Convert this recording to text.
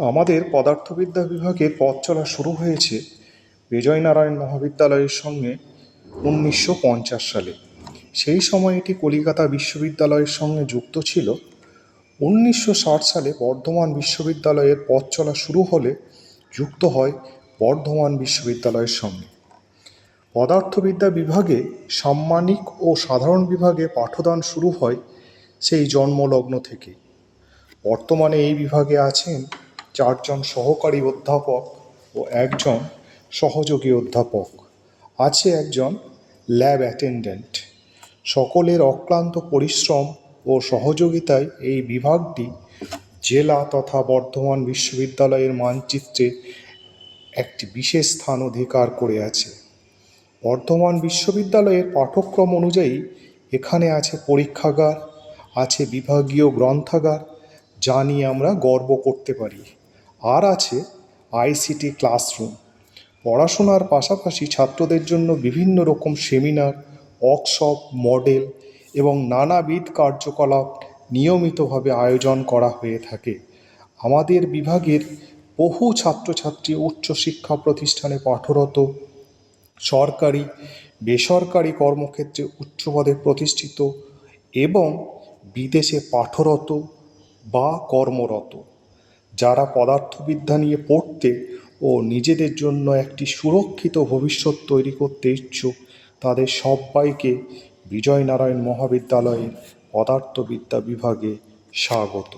আমাদের পদার্থবিদ্যা বিভাগের পথ চলা শুরু হয়েছে বিজয়নারায়ণ মহাবিদ্যালয়ের সঙ্গে 1950 সালে। সেই সময় এটি কলিকাতা বিশ্ববিদ্যালয়ের সঙ্গে যুক্ত ছিল। 1960 সালে বর্ধমান বিশ্ববিদ্যালয়ের পথ চলা শুরু হলে যুক্ত হয় বর্ধমান বিশ্ববিদ্যালয়ের সঙ্গে। পদার্থবিদ্যা বিভাগে সাম্মানিক ও সাধারণ বিভাগে পাঠদান শুরু হয় সেই জন্মলগ্ন থেকে। বর্তমানে এই বিভাগে আছেন 4 জন সহকারী অধ্যাপক ও 1 জন সহযোগী অধ্যাপক। আছে একজন ল্যাব অ্যাটেন্ডেন্ট। সকলের অক্লান্ত পরিশ্রম ও সহযোগিতায় এই বিভাগটি জেলা তথা বর্ধমান বিশ্ববিদ্যালয়ের মানচিত্রে একটি বিশেষ স্থান অধিকার করে আছে। বর্ধমান বিশ্ববিদ্যালয়ের পাঠ্যক্রম অনুযায়ী এখানে আছে পরীক্ষাগার, আছে বিভাগীয় গ্রন্থাগার, যা নিয়ে আমরা গর্ব করতে পারি, আর আছে আইসিটি ক্লাসরুম। পড়াশোনার পাশাপাশি ছাত্রদের জন্য বিভিন্ন রকম সেমিনার, ওয়ার্কশপ, মডেল এবং নানাবিধ কার্যকলাপ নিয়মিতভাবে আয়োজন করা হয়ে থাকে। আমাদের বিভাগের বহু ছাত্রছাত্রী উচ্চশিক্ষা প্রতিষ্ঠানে পাঠরত, সরকারি বেসরকারি কর্মক্ষেত্রে উচ্চ পদে প্রতিষ্ঠিত এবং বিদেশে পাঠরত বা কর্মরত। যারা পদার্থবিদ্যা নিয়ে পড়তে ও নিজেদের জন্য একটি সুরক্ষিত ভবিষ্যৎ তৈরি করতে ইচ্ছুক, তাদের সবাইকে বিজয়নারায়ণ মহাবিদ্যালয়ের পদার্থবিদ্যা বিভাগে স্বাগত।